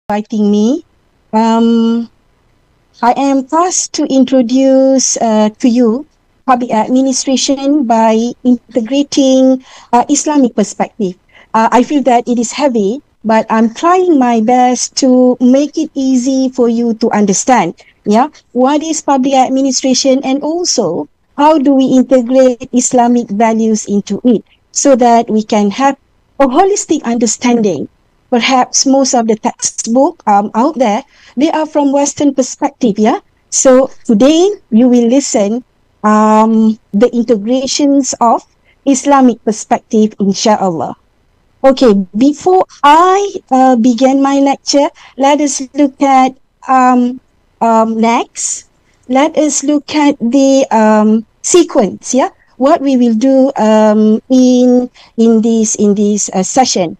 inviting me. Um, I am tasked to introduce to you public administration by integrating Islamic perspective. I feel that it is heavy, but I'm trying my best to make it easy for you to understand. Yeah, what is public administration, and also how do we integrate Islamic values into it so that we can have a holistic understanding. Perhaps most of the textbook out there, they are from Western perspective, yeah? So today you will listen the integrations of Islamic perspective, inshallah. Okay, before I begin my lecture, let us look at next. Let us look at the sequence, yeah? What we will do in this session.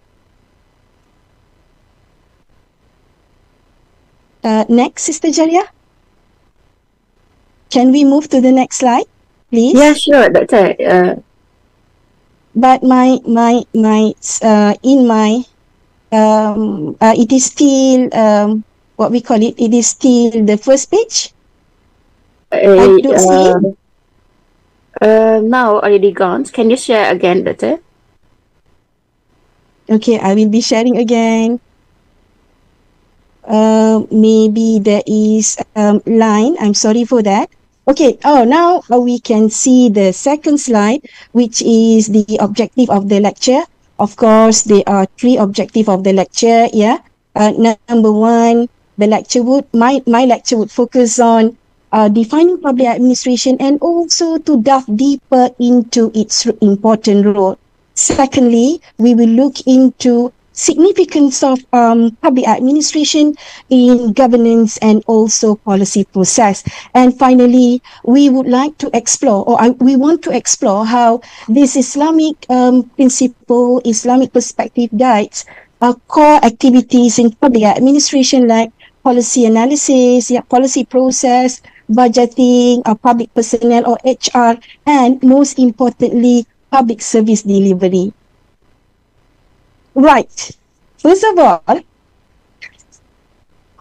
Next, Sister Jaria. Can we move to the next slide, please? Yeah, sure, Doctor. But it is still what we call it. It is still the first page. I don't see it. Now already gone. Can you share again, Doctor? Okay, I will be sharing again. Maybe there is line. I'm sorry for that. Okay, now we can see the second slide, which is the objective of the lecture. Of course, there are three objectives of the lecture, yeah. Number one, my lecture would focus on defining public administration and also to delve deeper into its important role. Secondly, we will look into significance of public administration in governance and also policy process. And finally, we would like to explore, we want to explore how this Islamic principle, Islamic perspective guides core activities in public administration like policy analysis, policy process, budgeting, public personnel or HR, and most importantly, public service delivery. Right. First of all,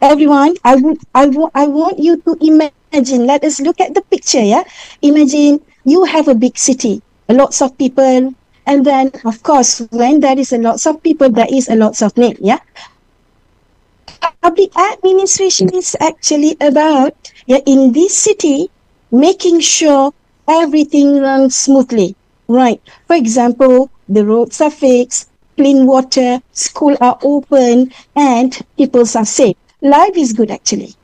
everyone, I want you to imagine. Let us look at the picture. Yeah, imagine you have a big city, lots of people, and then of course, when there is a lots of people, there is a lots of need. Yeah, public administration is actually about in this city making sure everything runs smoothly. Right. For example, the roads are fixed, clean water, schools are open, and people are safe. Life is good actually.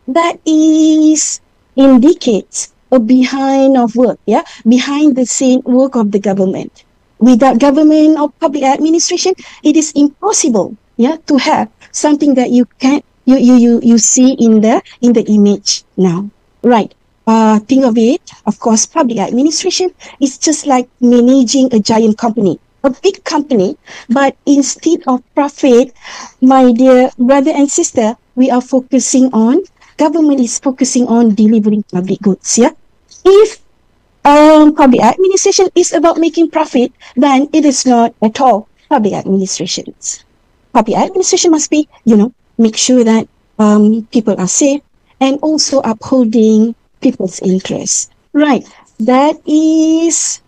That is indicates a behind of work, behind the scene work of the government. Without government or public administration, it is impossible, to have something that you can you see in the image now, right? Think of it, of course, public administration is just like managing a giant company, a big company, but instead of profit, my dear brother and sister, we are focusing on, government is focusing on delivering public goods, yeah? If public administration is about making profit, then it is not at all public administration. Public administration must be, make sure that people are safe and also upholding people's interests. Right. That is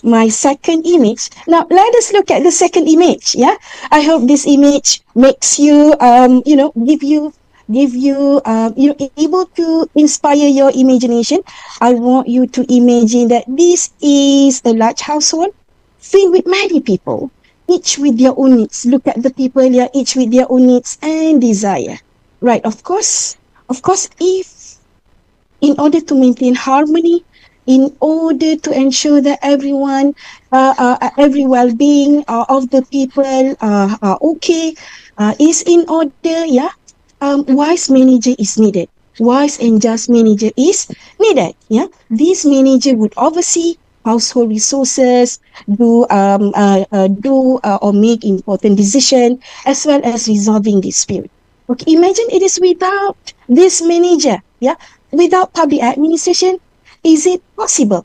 my second image. Now, let us look at the second image. Yeah. I hope this image makes you, give you, able to inspire your imagination. I want you to imagine that this is a large household filled with many people, each with their own needs. Look at the people here, each with their own needs and desire. Right. Of course, if in order to maintain harmony, in order to ensure that everyone, every well-being of the people are okay, is in order, wise manager is needed. Wise and just manager is needed. Yeah, this manager would oversee household resources, do or make important decision, as well as resolving dispute. Okay, imagine it is without this manager, without public administration, is it possible?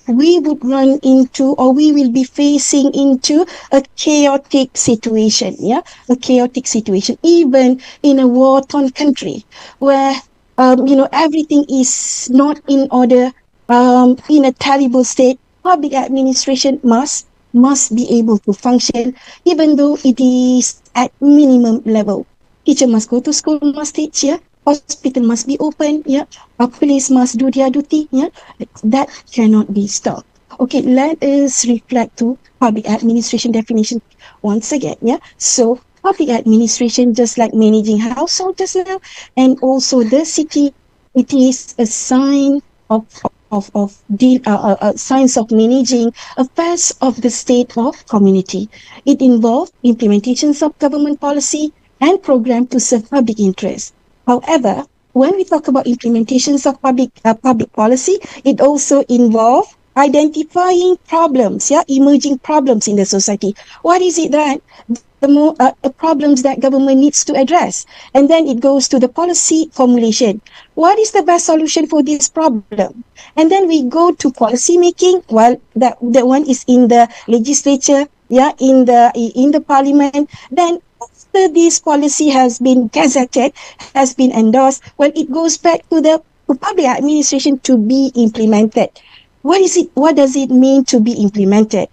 we would run into, or we will be facing into, a chaotic situation. Yeah, a chaotic situation, even in a war-torn country where everything is not in order, in a terrible state. Public administration must be able to function, even though it is at minimum level. Teacher must go to school, must teach, yeah. Hospital must be open, yeah. Police must do their duty, yeah. That cannot be stopped. Okay, let us reflect to public administration definition once again, yeah. So public administration, just like managing household just now, and also the city, it is a sign signs of managing affairs of the state or community. It involves implementations of government policy and program to serve public interest. However, when we talk about implementations of public policy, it also involves identifying problems, yeah, emerging problems in the society. What is it that the problems that government needs to address? And then it goes to the policy formulation. What is the best solution for this problem? And then we go to policy making. Well, that one is in the legislature, yeah, in the parliament. Then after this policy has been gazetted, has been endorsed, well, it goes back to public administration to be implemented. What is it? What does it mean to be implemented?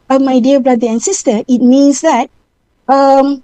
My dear brother and sister, it means that um,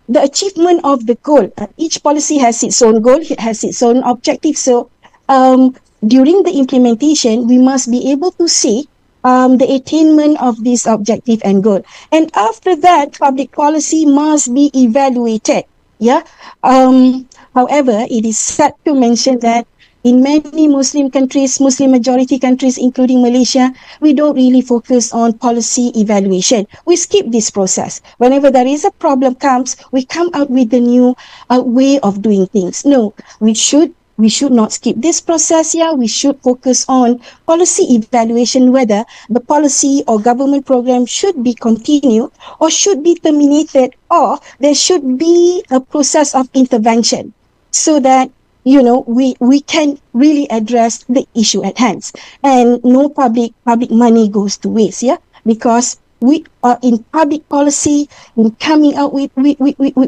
the achievement of the goal. Each policy has its own goal, it has its own objective. So during the implementation, we must be able to see the attainment of this objective and goal. And after that, public policy must be evaluated. Yeah. However, it is sad to mention that in many Muslim countries, Muslim majority countries, including Malaysia, we don't really focus on policy evaluation. We skip this process. Whenever there is a problem comes, we come out with the new way of doing things. No, we should not skip this process. Yeah, we should focus on policy evaluation, whether the policy or government program should be continued or should be terminated, or there should be a process of intervention so that we can really address the issue at hand, and no public money goes to waste. Yeah, because we are in public policy, in coming out with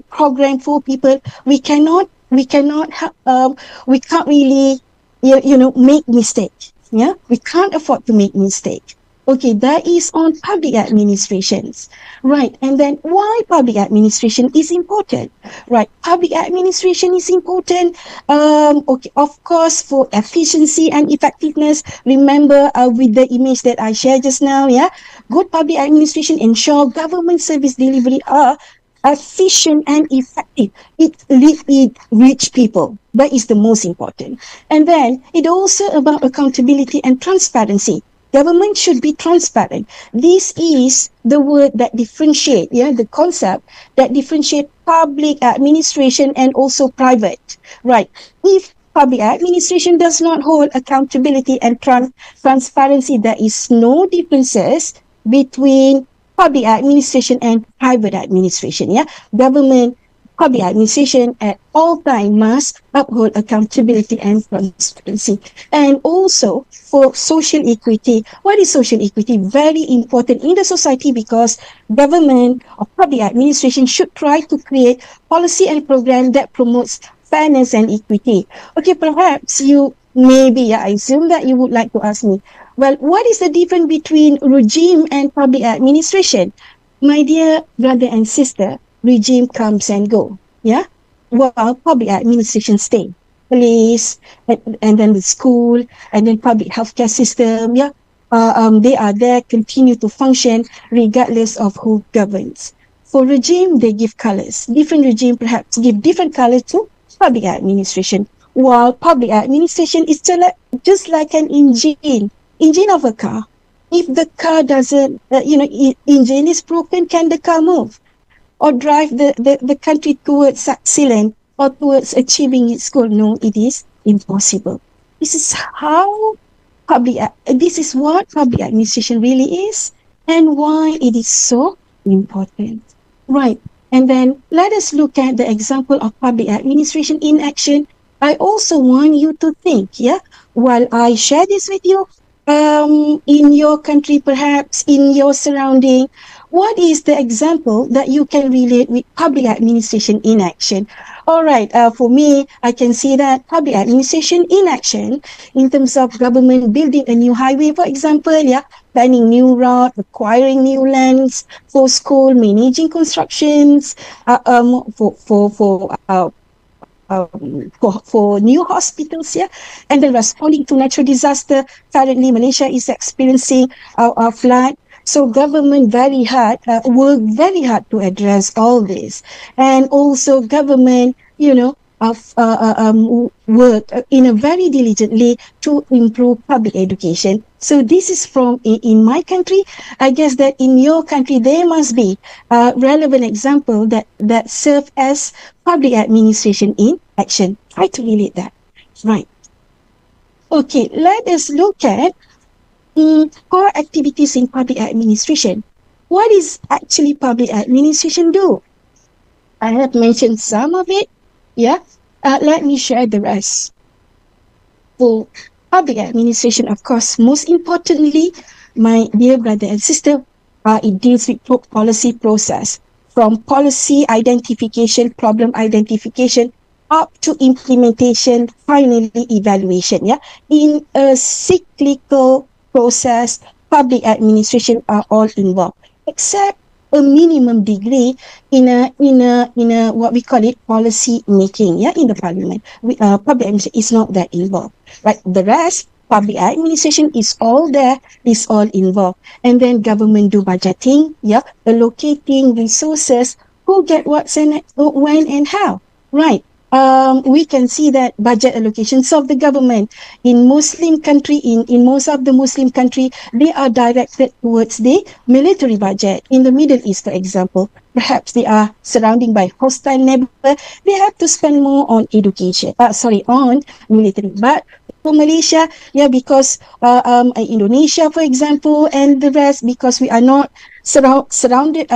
program for people. We can't really make mistake. Yeah, we can't afford to make mistake. Okay, that is on public administrations, right? And then why public administration is important, right? Public administration is important. Okay, of course, for efficiency and effectiveness. Remember, with the image that I shared just now, yeah, good public administration ensure government service delivery are efficient and effective. It reach people. That is the most important. And then it also about accountability and transparency. Government should be transparent. This is the word that differentiate, yeah, the concept that differentiate public administration and also private, right? If public administration does not hold accountability and transparency, there is no differences between public administration and private administration. Yeah, government, public administration at all time must uphold accountability and transparency. And also for social equity. What is social equity? Very important in the society, because government or public administration should try to create policy and program that promotes fairness and equity. Okay, perhaps I assume that you would like to ask me, well, what is the difference between regime and public administration? My dear brother and sister, regime comes and go, yeah, while public administration stay. Police, and then the school, and then public healthcare system, yeah, they are there, continue to function regardless of who governs. For regime, they give colors. Different regime perhaps give different colors to public administration, while public administration is just like an engine of a car. If the car doesn't, engine is broken, can the car move or drive the country towards excellence or towards achieving its goal? No, it is impossible. This is this is what public administration really is, and why it is so important. Right. And then let us look at the example of public administration in action. I also want you to think, yeah, while I share this with you, in your country, perhaps in your surrounding, what is the example that you can relate with public administration in action? All right, for me, I can see that public administration in action in terms of government building a new highway, for example, yeah, planning new route, acquiring new lands for school, managing constructions, for new hospitals, yeah, and then responding to natural disaster. Currently, Malaysia is experiencing a flood. So government work very hard to address all this, and also government, work in a very diligently to improve public education. So this is from in my country. I guess that in your country there must be a relevant example that serve as public administration in action. Try to relate that. Right. Okay, let us look at core activities in public administration. What is actually public administration do? I have mentioned some of it. Yeah. Let me share the rest. For public administration, of course, most importantly, my dear brother and sister, it deals with policy process, from policy identification, problem identification, up to implementation, finally evaluation. Yeah, in a cyclical process, public administration are all involved, except a minimum degree in a what we call it policy making. Yeah, in the parliament, public administration is not that involved. Right, the rest, public administration is all there, is all involved. And then government do budgeting, yeah, allocating resources, who get what and when and how. Right. We can see that budget allocations of the government in Muslim country, in most of the Muslim country, they are directed towards the military budget. In the Middle East, for example, perhaps they are surrounding by hostile neighbor, they have to spend more on education, on military. But for Malaysia, yeah, because Indonesia, for example, and the rest, because we are not surrounded,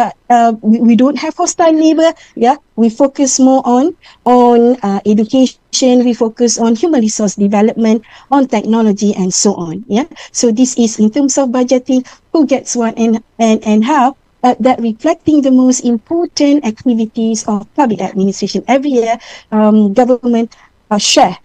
we don't have hostile neighbor, yeah, we focus more on education, we focus on human resource development, on technology, and so on. Yeah, so this is in terms of budgeting, who gets what and how. That reflecting the most important activities of public administration. Every year, government share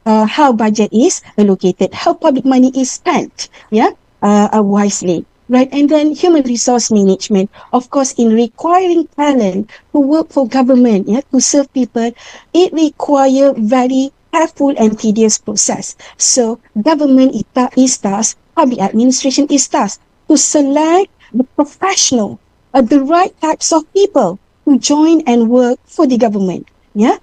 how budget is allocated, how public money is spent, yeah, wisely. Right, and then human resource management, of course, in requiring talent to work for government, yeah, to serve people, it requires very careful and tedious process. So government is tasked, public administration is tasked to select the professional, the right types of people to join and work for the government. Yeah,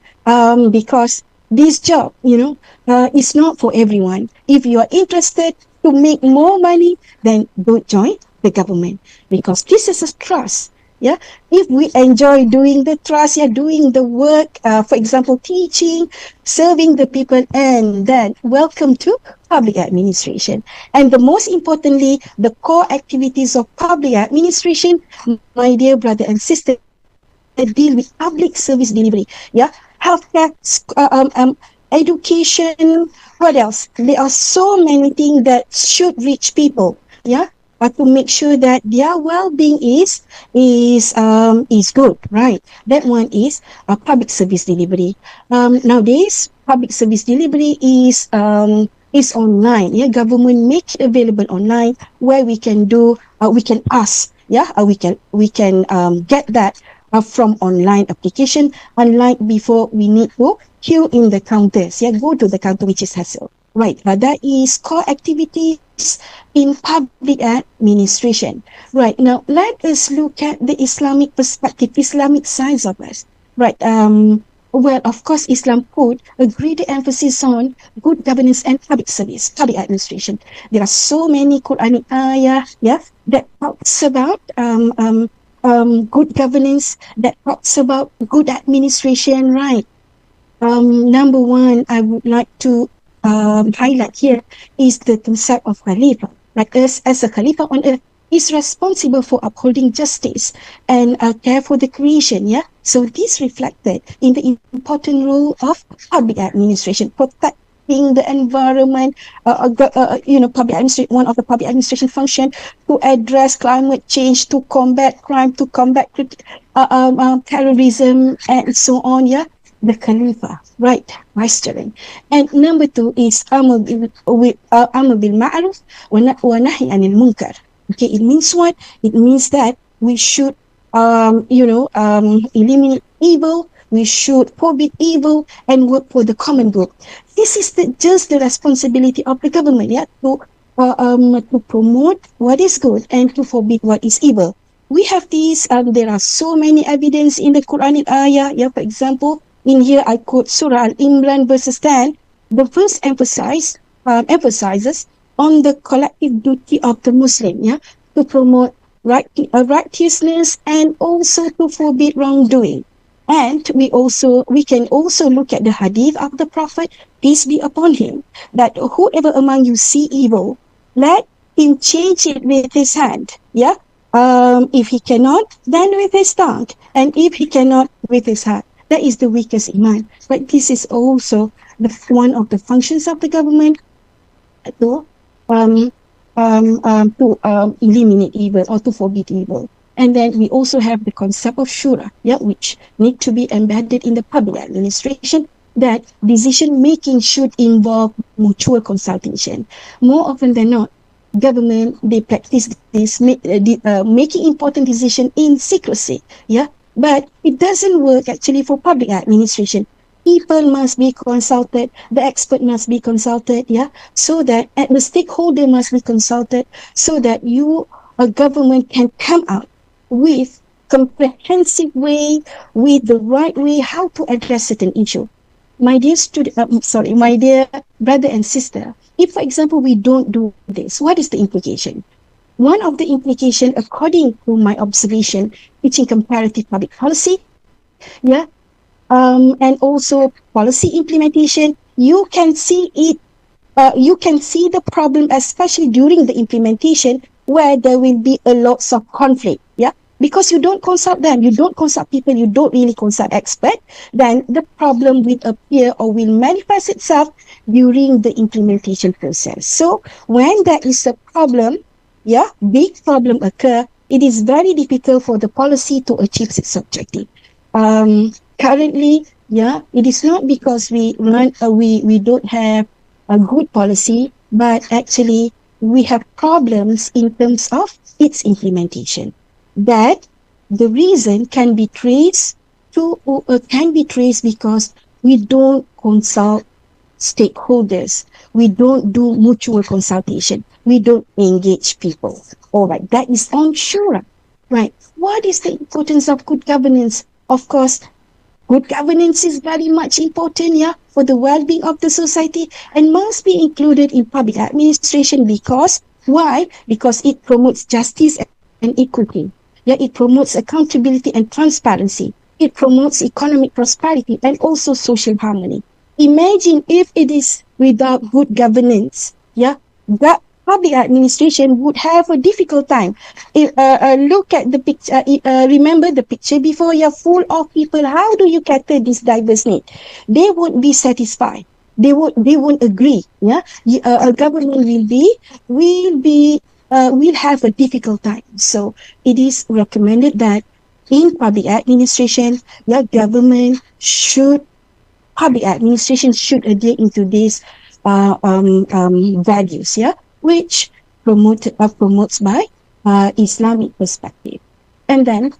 because this job, is not for everyone. If you are interested to make more money, then don't join the government, because this is a trust. Yeah, if we enjoy doing the trust, yeah, doing the work, for example, teaching, serving the people, and then welcome to public administration. And the most importantly, the core activities of public administration, my dear brother and sister, deal with public service delivery. Yeah, healthcare, education, what else? There are so many things that should reach people. Yeah, but to make sure that their well-being is good, right? That one is public service delivery. Nowadays, public service delivery is online. Yeah, government make it available online, where we can do, we can ask. Yeah, we can get that from online application, unlike before we need to queue in the counters. Yeah, go to the counter, which is hassle. Right, that is core activities in public administration. Right, now let us look at the Islamic perspective, Islamic sides of us. Right, well, of course, Islam put a greater emphasis on good governance and public service, public administration. There are so many Quranic ayah, yeah, that talks about good governance, that talks about good administration, right? Number one, I would like to highlight here is the concept of Khalifa. Like us, as a Khalifa on earth, is responsible for upholding justice and care for the creation. Yeah, so this reflected in the important role of public administration, protecting protecting the environment, public administration, one of the public administration function to address climate change, to combat crime, to combat terrorism, and so on. Yeah, the Khalifa, right? Viceroy. And number two is Amr bil Ma'ruf wa Nahi anil Munkar. Okay, it means what? It means that we should, eliminate evil. We should forbid evil and work for the common good. This is just the responsibility of the government, yeah, to promote what is good and to forbid what is evil. We have these, there are so many evidence in the Quranic ayah. Yeah, for example, in here I quote Surah Al-Imran verses 10. The verse emphasizes on the collective duty of the Muslim, yeah, to promote righteousness and also to forbid wrongdoing. And we can also look at the hadith of the Prophet, peace be upon him, that whoever among you see evil, let him change it with his hand. Yeah. If he cannot, then with his tongue. And if he cannot, with his heart. That is the weakest iman. But this is also one of the functions of the government to eliminate evil or to forbid evil. And then we also have the concept of shura, yeah, which need to be embedded in the public administration, that decision making should involve mutual consultation. More often than not, government, they practice this, making important decision in secrecy, yeah. But it doesn't work actually for public administration. People must be consulted, the expert must be consulted, yeah, so that the stakeholder must be consulted, so that a government can come out with comprehensive way, with the right way how to address certain issue. My dear my dear brother and sister, if for example we don't do this, what is the implication? One of the implications, according to my observation, teaching comparative public policy, yeah, and also policy implementation, you can see it. You can see the problem, especially during the implementation, where there will be a lots of conflict. Yeah, because you don't consult them, you don't consult people, you don't really consult experts. Then the problem will appear or will manifest itself during the implementation process. So when there is a problem, yeah, big problem occur, it is very difficult for the policy to achieve its objective. Currently, yeah, it is not because we don't have a good policy, but actually we have problems in terms of its implementation. That the reason can be traced because we don't consult stakeholders. We don't do mutual consultation. We don't engage people. All right, that is on shura. Right. What is the importance of good governance? Of course, good governance is very much important, yeah, for the well-being of the society and must be included in public administration. Because why? Because it promotes justice and equity. Yeah, it promotes accountability and transparency. It promotes economic prosperity and also social harmony. Imagine if it is without good governance, yeah, that public administration would have a difficult time. Look at the picture, remember the picture before, you're full of people. How do you cater this diverse need? They won't be satisfied. They won't agree. Yeah, a government will have a difficult time. So it is recommended that in public administration, public administration should adhere into these values, yeah, which promotes by Islamic perspective. And then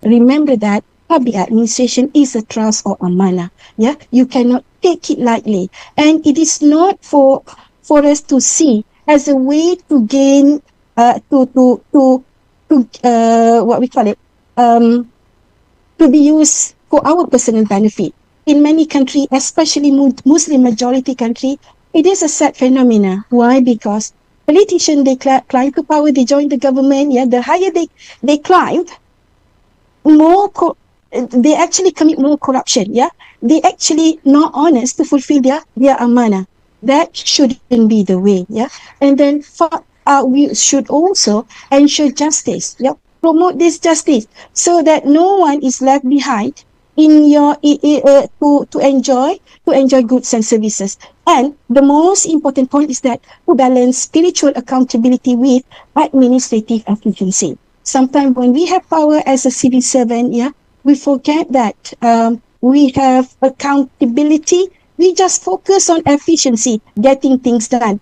remember that public administration is a trust or amana. Yeah, you cannot take it lightly, and it is not for us to see as a way to gain what we call it, to be used for our personal benefit. In many countries, especially Muslim majority country, it is a sad phenomena. Why? Because politicians, they climb to power, they join the government. Yeah, the higher they climb, they actually commit more corruption. Yeah, they actually not honest to fulfill their amana. That shouldn't be the way. Yeah, and then we should also ensure justice. Yeah, promote this justice so that no one is left behind in your to enjoy goods and services. And the most important point is that to balance spiritual accountability with administrative efficiency. Sometimes when we have power as a civil servant, yeah, we forget that we have accountability. We just focus on efficiency, getting things done,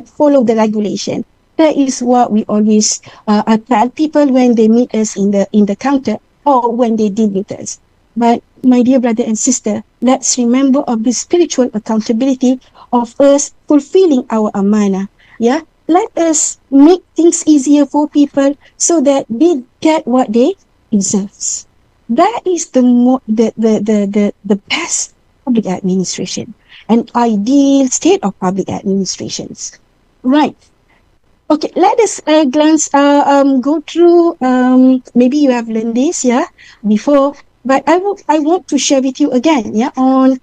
follow the regulation. That is what we always tell people when they meet us in the counter or when they deal with us. But my dear brother and sister, let's remember of the spiritual accountability of us fulfilling our amana. Yeah, let us make things easier for people so that they get what they deserve. That is the best public administration, an ideal state of public administrations. Right. Okay, let us go through, maybe you have learned this, yeah, before, but I want to share with you again, yeah, on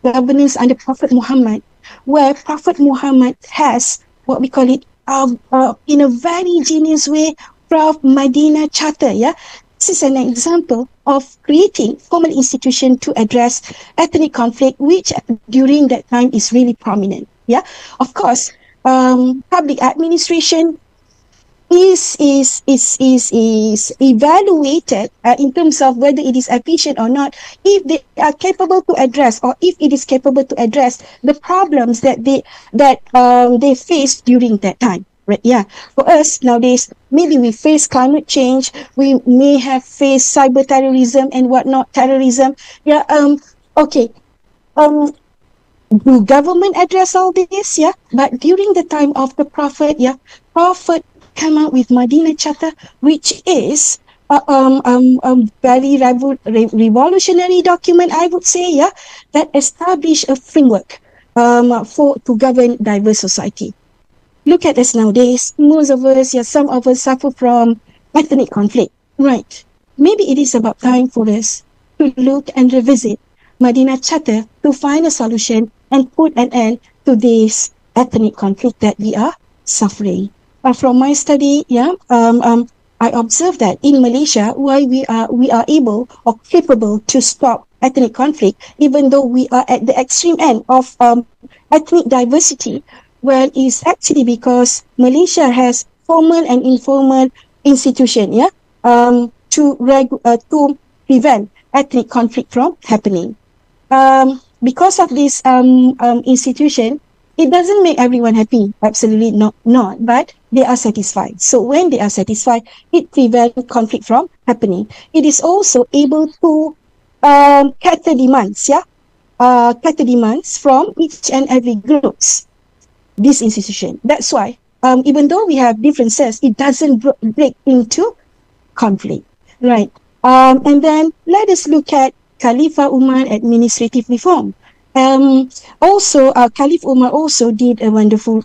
governance under Prophet Muhammad, where Prophet Muhammad has what we call it, in a very genius way, Prof. Medina Charter, yeah. This is an example of creating formal institution to address ethnic conflict, which during that time is really prominent, yeah. Of course, public administration is evaluated in terms of whether it is efficient or not if they are capable to address, or if it is capable to address the problems that they faced during that time, right? Yeah, for us nowadays, maybe we face climate change, we may have faced cyber terrorism and whatnot, terrorism, yeah. Okay, um do government address all this? Yeah, but during the time of the Prophet, yeah, Prophet came out with Medina Charter, which is very revolutionary document, I would say, yeah, that established a framework for to govern diverse society. Look at us nowadays. Most of us, yeah, some of us suffer from ethnic conflict. Right. Maybe it is about time for us to look and revisit Medina Charter to find a solution and put an end to this ethnic conflict that we are suffering. From my study, yeah, I observed that in Malaysia, why we are able or capable to stop ethnic conflict, even though we are at the extreme end of ethnic diversity, well, is actually because Malaysia has formal and informal institution, yeah, to prevent ethnic conflict from happening. Because of this institution, it doesn't make everyone happy. Absolutely not. But they are satisfied. So when they are satisfied, it prevents conflict from happening. It is also able to cater demands, yeah, cater demands from each and every groups. This institution. That's why, even though we have differences, it doesn't break into conflict, right? And then let us look at Khalifa Umar administrative reform. Also, Caliph Umar also did a wonderful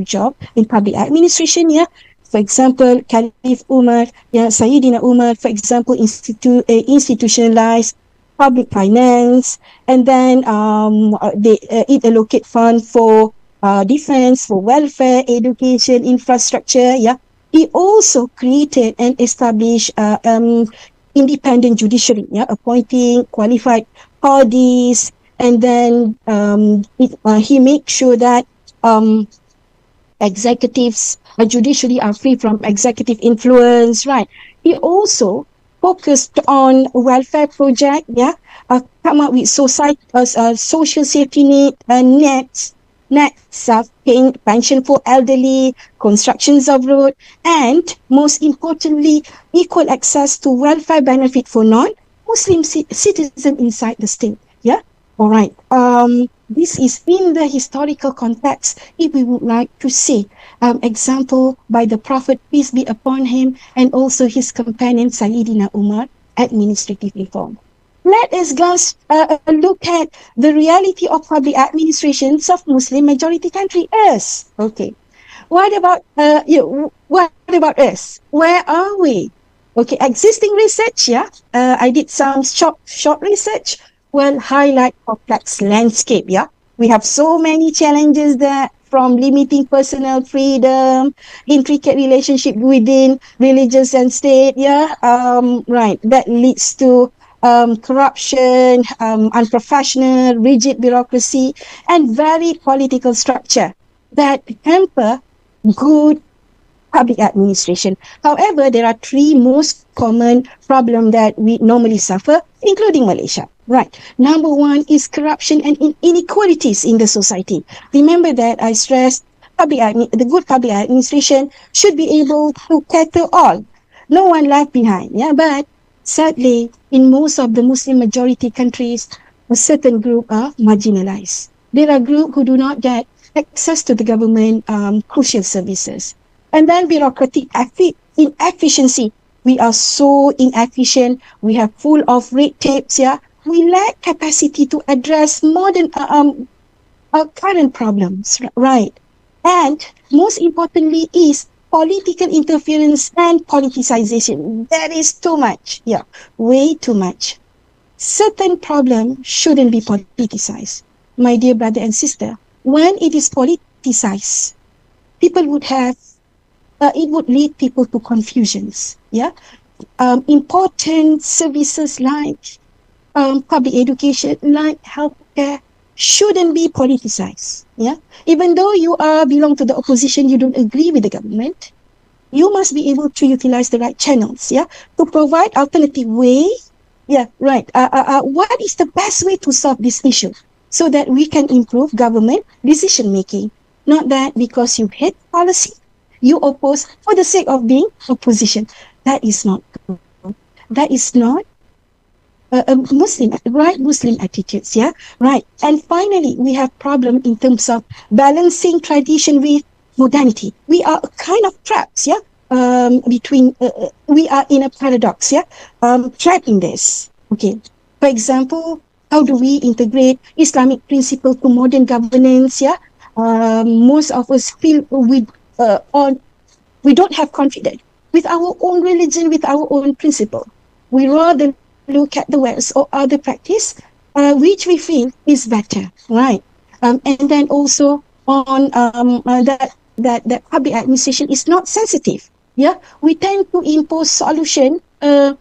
job in public administration. Yeah, for example, Caliph Umar, yeah, Sayyidina Umar, for example, institutionalized public finance, and then it allocate fund for defense, for welfare, education, infrastructure. Yeah, he also created and established independent judiciary. Yeah, appointing qualified bodies, and then he makes sure that executives, judiciary are free from executive influence, right? He also focused on welfare project, yeah, come up with social safety nets, paying pension for elderly, constructions of road, and most importantly, equal access to welfare benefit for non-Muslim citizens inside the state. Yeah, all right. This is in the historical context. If we would like to see example by the Prophet, peace be upon him, and also his companion Sayyidina Umar, administrative reform. Let us look at the reality of public administrations of Muslim majority country us. Okay. What about what about us? Where are we? Okay, existing research, yeah. I did some short research. Will highlight complex landscape, yeah. We have so many challenges there, from limiting personal freedom, intricate relationship within religious and state, yeah. Right. That leads to corruption, unprofessional, rigid bureaucracy, and very political structure that hamper good public administration. However, there are three most common problems that we normally suffer, including Malaysia. Right. Number one is corruption and inequalities in the society. Remember that I stressed the good public administration should be able to cater all. No one left behind. Yeah, but sadly, in most of the Muslim majority countries, a certain group are marginalized. There are groups who do not get access to the government crucial services. And then bureaucratic inefficiency. We are so inefficient. We have full of red tapes. Yeah, we lack capacity to address modern current problems. Right, and most importantly is political interference and politicization. That is too much. Yeah, way too much. Certain problems shouldn't be politicized. My dear brother and sister, when it is politicized, people would have it would lead people to confusions. Yeah, important services like public education, like healthcare, shouldn't be politicized. Yeah, even though you belong to the opposition, you don't agree with the government. You must be able to utilize the right channels. Yeah, to provide alternative way. Yeah, right. What is the best way to solve this issue so that we can improve government decision making? Not that because you hate policy, you oppose for the sake of being opposition. That is not good. That is not Muslim attitudes. Yeah, right. And finally, we have problem in terms of balancing tradition with modernity. We are kind of traps. Yeah, we are in a paradox. Yeah, trapped in this. Okay. For example, how do we integrate Islamic principle to modern governance? Yeah, most of us feel we don't have confidence with our own religion, with our own principle. We rather look at the West or other practice, which we feel is better, right? And then also on that public administration is not sensitive. Yeah, we tend to impose solution, what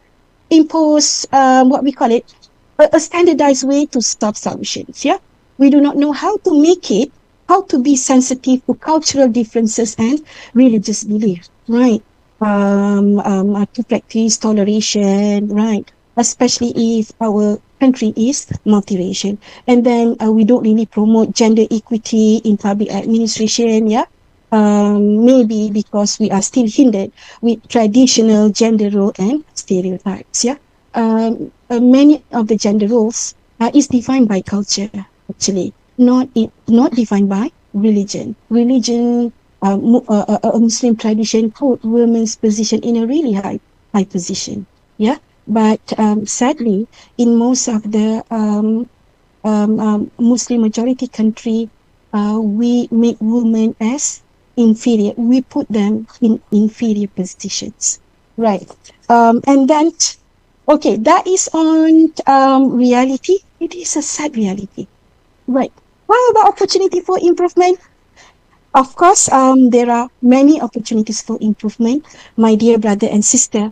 we call it, a standardized way to solve solutions. Yeah, we do not know how to make it, how to be sensitive to cultural differences and religious belief, right? To practice toleration, right? Especially if our country is multiracial. And then we don't really promote gender equity in public administration, yeah? Maybe because we are still hindered with traditional gender role and stereotypes, yeah? Many of the gender roles is defined by culture, actually, not defined by religion. Religion, a Muslim tradition put women's position in a really high position, yeah? But sadly, in most of the Muslim majority country, we make women as inferior. We put them in inferior positions, right? And then, okay, that is on reality. It is a sad reality, right? What about opportunity for improvement? Of course, there are many opportunities for improvement, my dear brother and sister.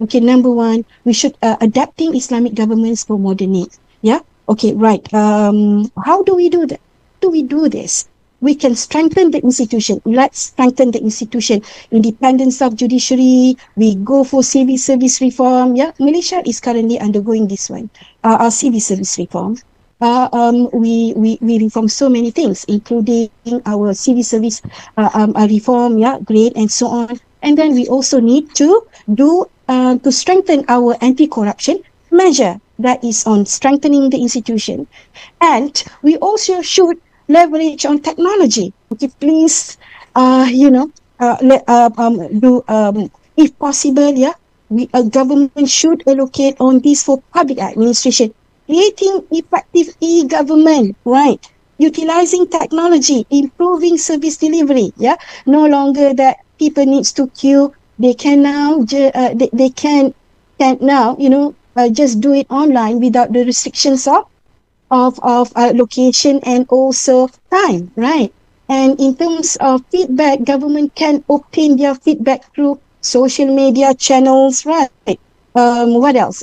Okay, number one, we should adapting Islamic governments for modern needs. Yeah. Okay. Right. How do we do that? How do we do this? We can strengthen the institution. Let's strengthen the institution. Independence of judiciary. We go for civil service reform. Yeah. Malaysia is currently undergoing this one. Our civil service reform. We reform so many things, including our civil service reform. Yeah, grade and so on. And then we also need to do to strengthen our anti-corruption measure that is on strengthening the institution. And we also should leverage on technology. Okay, please, if possible, yeah, government should allocate on this for public administration, creating effective e-government, right? Utilizing technology, improving service delivery, yeah, no longer that people needs to queue. They can now they can now just do it online without the restrictions of location and also time, right? And in terms of feedback, government can obtain their feedback through social media channels, right? What else?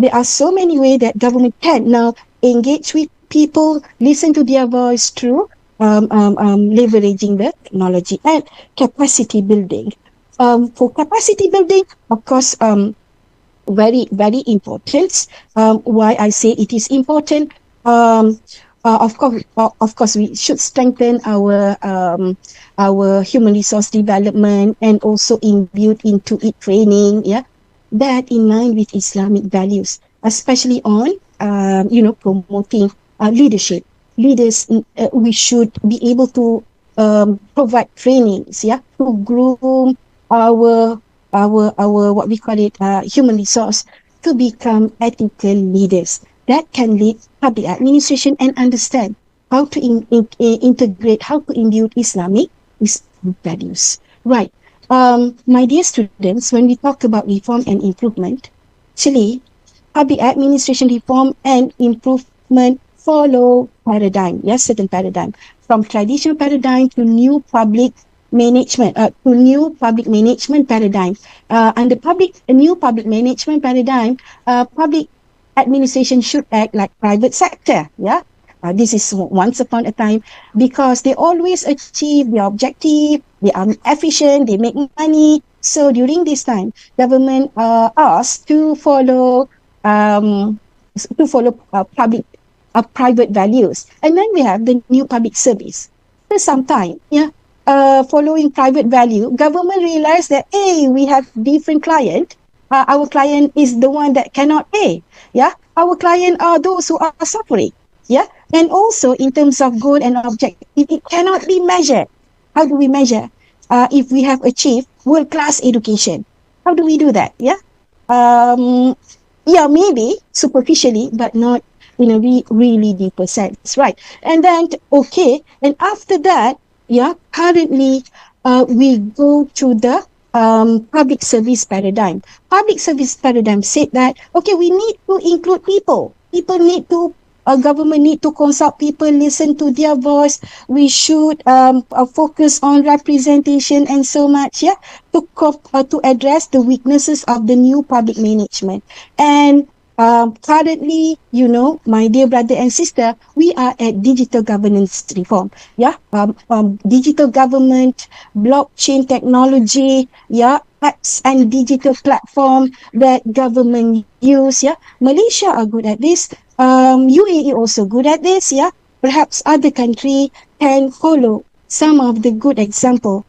There are so many ways that government can now engage with people, listen to their voice through leveraging the technology and capacity building. For capacity building, of course, very very important. Why I say it is important? Um, of course, we should strengthen our human resource development and also imbue into it training. Yeah, that in line with Islamic values, especially on promoting leadership. Leaders, we should be able to provide trainings, yeah, to groom our our what we call it human resource to become ethical leaders that can lead public administration and understand how to integrate, how to imbue Islamic values. Right. My dear students, when we talk about reform and improvement, actually, public administration reform and improvement follow paradigm, yes, certain paradigm, from traditional paradigm to new public management paradigm. Under a new public management paradigm, public administration should act like private sector. Yeah, this is once upon a time because they always achieve their objective. They are efficient. They make money. So during this time, government asked um, to follow private values, and then we have the new public service. After some time, yeah, following private value, government realized that, hey, we have different client. Our client is the one that cannot pay. Yeah, our client are those who are suffering. Yeah, and also in terms of goal and objective, it cannot be measured. How do we measure? If we have achieved world class education, how do we do that? Yeah, um, yeah, maybe superficially, but not in a really deeper sense, right? And then, okay, and after that, yeah, currently, we go to the public service paradigm. Public service paradigm said that, okay, we need to include people. People need to, government need to consult people, listen to their voice. We should focus on representation and so much, yeah, to address the weaknesses of the new public management. And currently, my dear brother and sister, we are at digital governance reform. Yeah, digital government, blockchain technology, yeah, apps and digital platform that government use. Yeah, Malaysia are good at this. UAE also good at this. Yeah, perhaps other country can follow some of the good example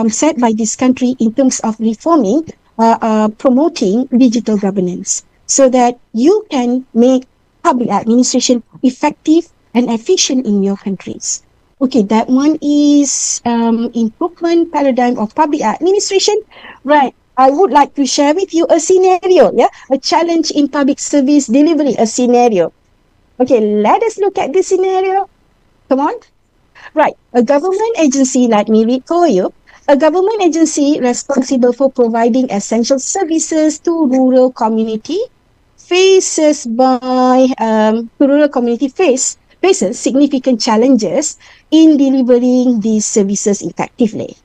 set by this country in terms of reforming, promoting digital governance, so that you can make public administration effective and efficient in your countries. Okay, that one is improvement paradigm of public administration. Right. I would like to share with you a scenario, yeah, a challenge in public service delivery, a scenario. Okay, let us look at this scenario. Come on. Right. A government agency, let me read for you. A government agency responsible for providing essential services to rural community faces significant challenges in delivering these services effectively.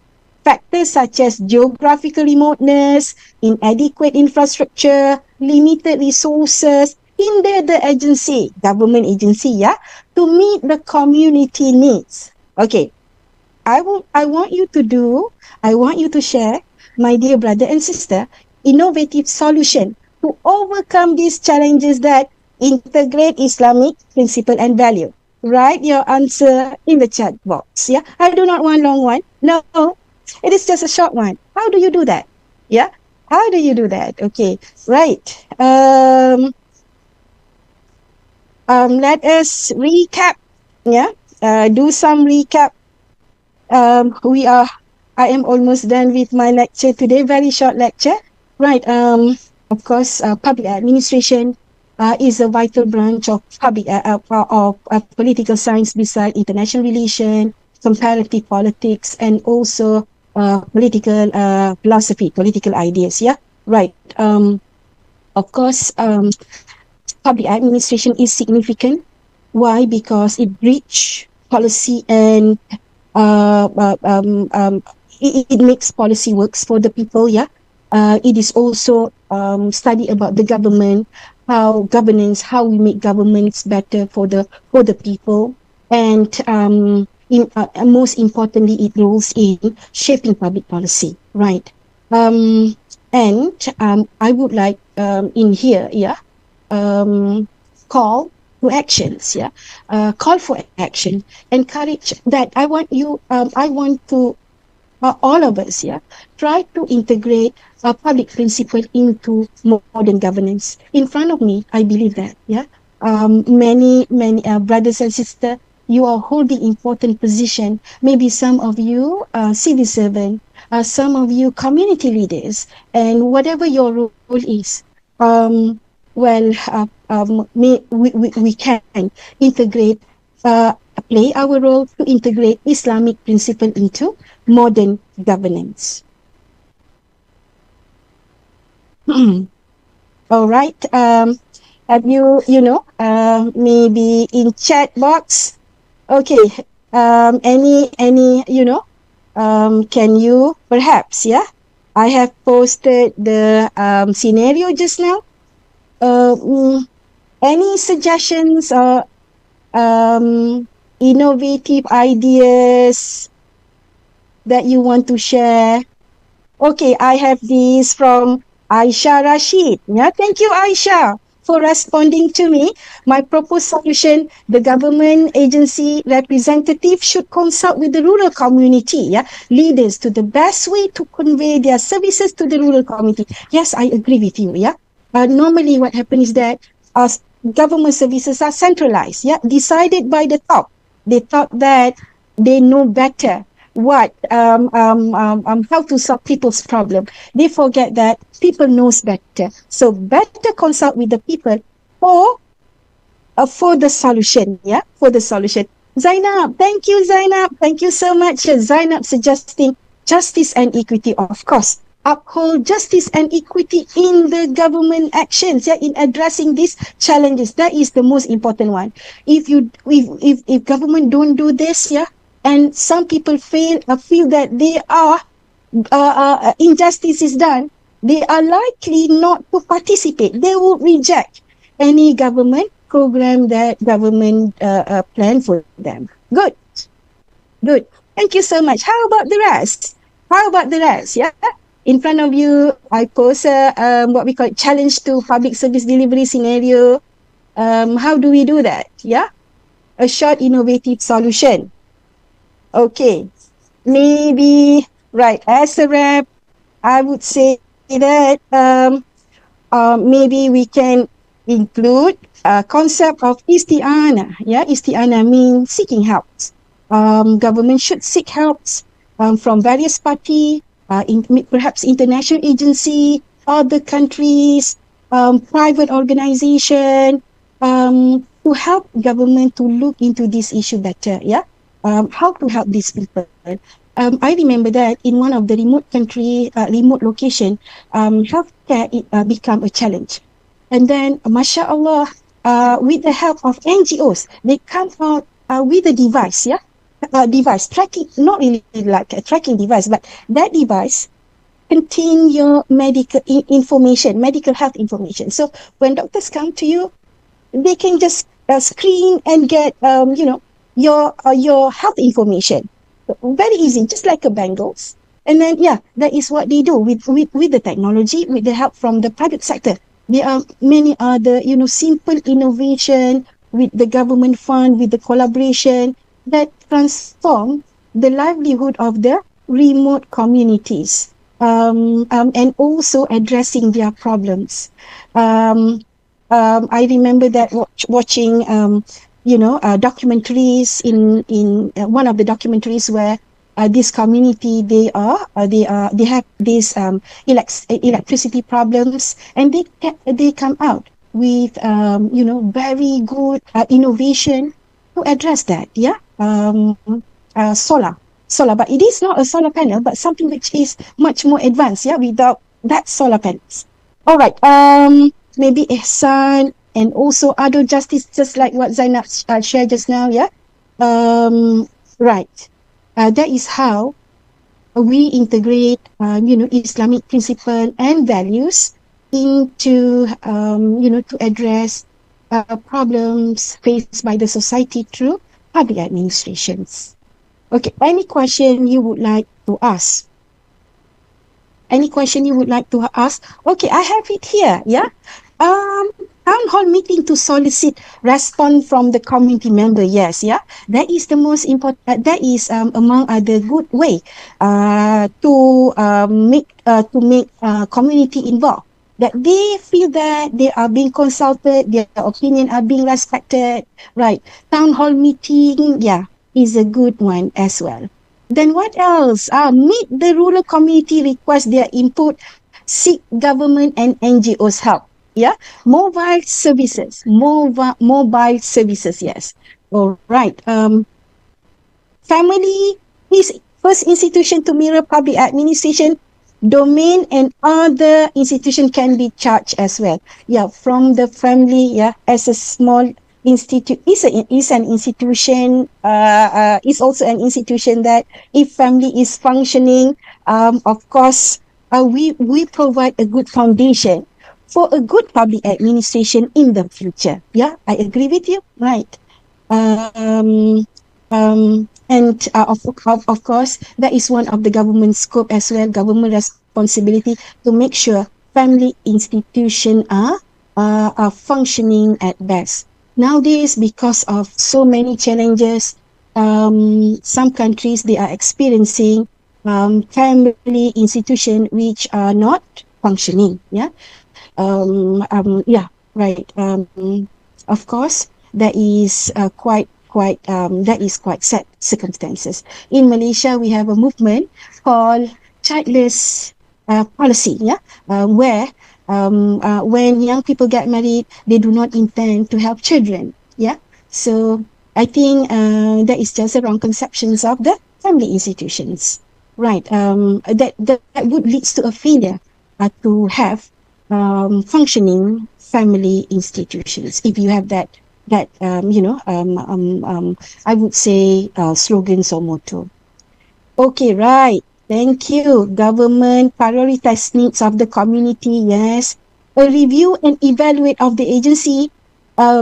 Factors such as geographical remoteness, inadequate infrastructure, limited resources hinder the government agency, yeah, to meet the community needs. Okay, I want you to share, my dear brother and sister, innovative solution to overcome these challenges that integrate Islamic principle and value. Write your answer in the chat box. Yeah, I do not want long one. No, it is just a short one. How do you do that? Yeah, how do you do that? Okay, right. Let us recap. Yeah, do some recap. We are. I am almost done with my lecture today. Very short lecture. Right. Of course, public administration is a vital branch of political science beside international relation, comparative politics, and also political philosophy, political ideas. Yeah. Right. Of course, public administration is significant. Why? Because it bridge policy and it makes policy works for the people. Yeah. It is also study about the government, how we make governments better for the people, and most importantly, it rolls in shaping public policy, right? Um, and I would like in here, yeah, um, call to actions, yeah, call for action, encourage that. I want to all of us, yeah, try to integrate public principle into modern governance. In front of me, I believe that, yeah, many brothers and sisters, you are holding important position. Maybe some of you civil servant, some of you community leaders, and whatever your role is, um, well, we can integrate, uh, play our role to integrate Islamic principle into modern governance. All right. Have you, maybe in chat box? Okay. Any, can you perhaps, yeah? I have posted the scenario just now. Any suggestions or innovative ideas that you want to share? Okay, I have this from Aisha Rashid. Yeah, thank you, Aisha, for responding to me. My proposed solution: the government agency representative should consult with the rural community, yeah, leaders to the best way to convey their services to the rural community. Yes, I agree with you. Yeah, normally what happens is that government services are centralized, yeah, decided by the top. They thought that they know better how to solve people's problem. They forget that people knows better. So better consult with the people for for the solution. Yeah, for the solution. Zainab, thank you, Zainab. Thank you so much. Zainab suggesting justice and equity, of course. Uphold justice and equity in the government actions, yeah, in addressing these challenges. That is the most important one. If government don't do this, yeah, and some people feel that they are injustice is done, they are likely not to participate. They will reject any government program that government plan for them. Good, good. Thank you so much. How about the rest? How about the rest? Yeah. In front of you, I pose a what we call challenge to public service delivery scenario. How do we do that? Yeah. A short innovative solution. Okay. Maybe, right, as a rep, I would say that maybe we can include a concept of isti'ana. Yeah, isti'ana means seeking help. Government should seek help from various parties, perhaps international agency, other countries, private organization, to help government to look into this issue better. Yeah, how to help these people. I remember that in one of the remote location, healthcare become a challenge. And then, mashallah, with the help of NGOs, they come out with a device, yeah? Device tracking, not really like a tracking device, but that device contain your medical information, medical health information. So when doctors come to you, they can just screen and get, your health information. Very easy, just like a bangles. And then, yeah, that is what they do with the technology, with the help from the private sector. There are many other, simple innovation with the government fund, with the collaboration that transform the livelihood of the remote communities, and also addressing their problems. I remember that watching, documentaries in one of the documentaries where this community they have these electricity problems, and they come out with very good innovation to address that. Yeah, solar, but it is not a solar panel, but something which is much more advanced. Yeah, without that solar panels. All right. Maybe ihsan and also other justice, just like what Zainab shared just now. Yeah. Right. That is how we integrate, Islamic principle and values into, to address problems faced by the society through public administrations. Okay, any question you would like to ask? Any question you would like to ask? Okay, I have it here. Yeah. Town hall meeting to solicit response from the community member. Yes, yeah. That is the most important. That is among other good way to make community involved. That they feel that they are being consulted, their opinion are being respected. Right. Town hall meeting, yeah, is a good one as well. Then what else? Meet the rural community, request their input, seek government and NGOs help. Yeah, mobile services. Yes, all right. Family is first institution to mirror public administration. Domain and other institution can be charged as well. Yeah, from the family. Yeah, as a small institute is an institution. Is also an institution that if family is functioning, of course, we provide a good foundation for a good public administration in the future. Yeah, I agree with you. Right. Um, of course, that is one of the government scope as well, government responsibility to make sure family institutions are functioning at best. Nowadays, because of so many challenges, some countries they are experiencing family institutions which are not functioning. Yeah, yeah, right. Of course, that is quite sad circumstances. In Malaysia, we have a movement called childless policy. Yeah, where when young people get married, they do not intend to have children. Yeah, so I think that is just the wrong conceptions of the family institutions. Right. That would lead to a failure to have functioning family institutions. If you have that I would say slogans or motto. Okay, right. Thank you. Government prioritize needs of the community. Yes. A review and evaluate of the agency.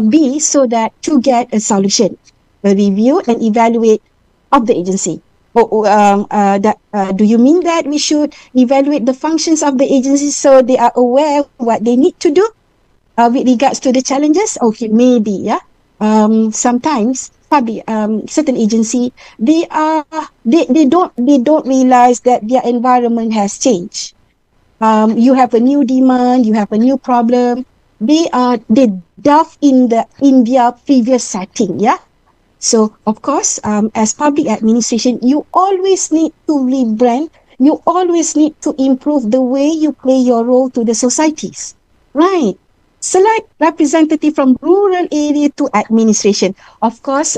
B, so that to get a solution. A review and evaluate of the agency. Do you mean that we should evaluate the functions of the agency so they are aware what they need to do with regards to the challenges? Okay, maybe, yeah. Sometimes probably certain agency they don't realize that their environment has changed. You have a new demand, you have a new problem. They delve in their previous setting, yeah. So of course, as public administration, you always need to rebrand. You always need to improve the way you play your role to the societies, right? Select representative from rural area to administration. Of course,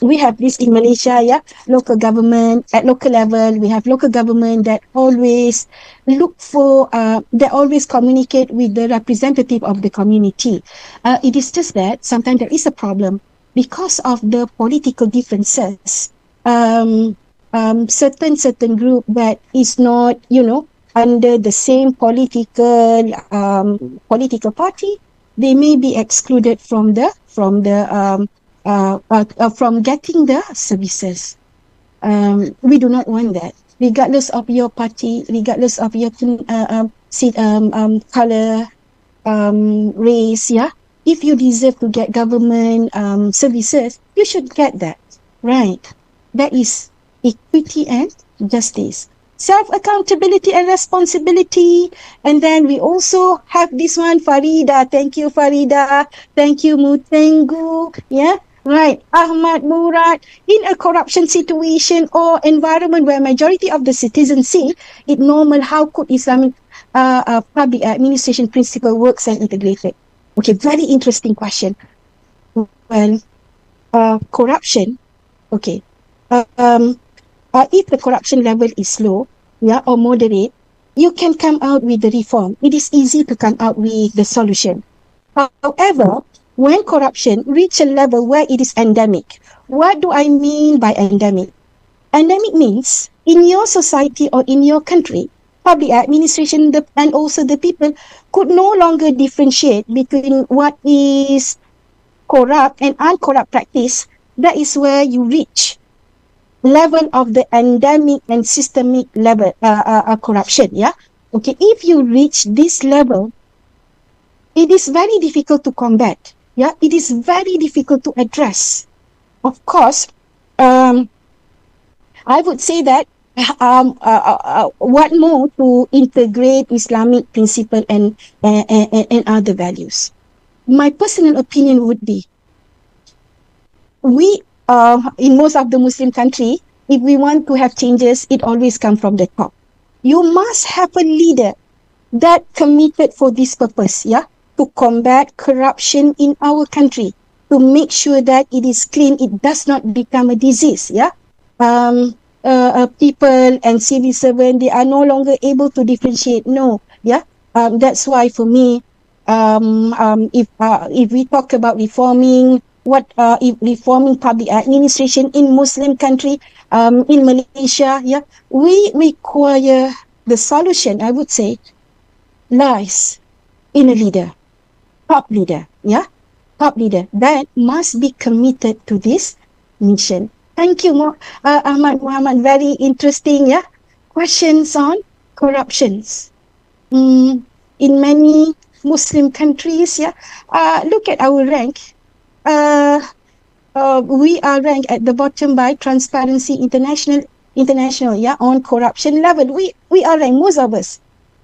we have this in Malaysia, yeah. Local government at local level, we have local government that always they always communicate with the representative of the community. It is just that sometimes there is a problem because of the political differences. Certain group that is not, under the same political party, they may be excluded from getting the services. We do not want that, regardless of your party, regardless of your color, race. Yeah, if you deserve to get government services, you should get that, right? That is equity and justice. Self-accountability and responsibility. And then we also have this one, Farida. Thank you, Farida. Thank you, Mutengu. Yeah, right. Ahmad Murad. In a corruption situation or environment where majority of the citizens see it normal, how could Islamic public administration principle works and integrated? Okay, very interesting question. Well, corruption. Okay. If the corruption level is low, yeah, or moderate, you can come out with the reform. It is easy to come out with the solution. However, when corruption reaches a level where it is endemic, what do I mean by endemic? Endemic means in your society or in your country, public administration and also the people could no longer differentiate between what is corrupt and uncorrupt practice. That is where you reach level of the endemic and systemic level corruption. Yeah. Okay. If you reach this level, it is very difficult to combat. Yeah. It is very difficult to address. Of course, I would say that what more to integrate Islamic principle and other values. My personal opinion would be, we in most of the Muslim country, if we want to have changes, it always comes from the top. You must have a leader that committed for this purpose, yeah, to combat corruption in our country, to make sure that it is clean, it does not become a disease, yeah. People and civil servants, they are no longer able to differentiate. No, yeah. That's why for me, if we talk about reforming, if reforming public administration in Muslim country, in Malaysia, yeah, we require the solution, I would say, lies in a leader, top leader, yeah, top leader that must be committed to this mission. Thank you, Ahmad Muhammad. Very interesting, yeah. Questions on corruptions. In many Muslim countries, yeah. Look at our rank. We are ranked at the bottom by Transparency International, yeah, on corruption level. We are ranked, most of us.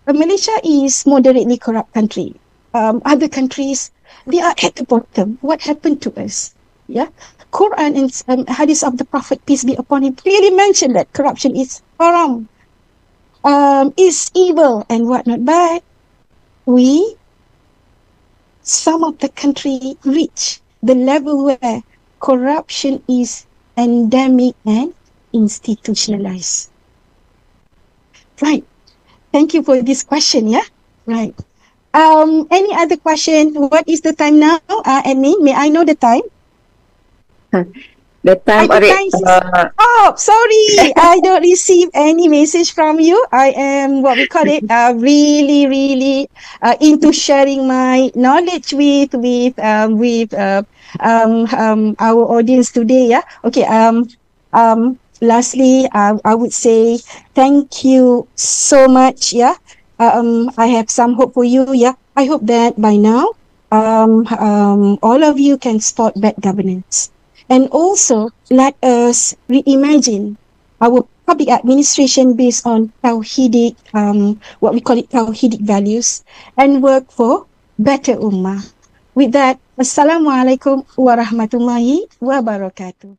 Malaysia is moderately corrupt country. Other countries, they are at the bottom. What happened to us? Yeah. Quran and hadith of the Prophet, peace be upon him, clearly mentioned that corruption is haram, is evil and whatnot. But some of the country reach the level where corruption is endemic and institutionalized. Right. Thank you for this question, yeah? Right. Any other question? What is the time now, Admin? May I know the time? The time already. Oh, sorry. I don't receive any message from you. I am what we call it, really into sharing my knowledge with our audience today. Yeah. Okay. Lastly, I would say thank you so much. Yeah. I have some hope for you. Yeah. I hope that by now, all of you can spot bad governance. And also, let us reimagine our public administration based on Tawhidic, what we call it, Tawhidic values, and work for better ummah. With that, Assalamualaikum warahmatullahi wabarakatuh.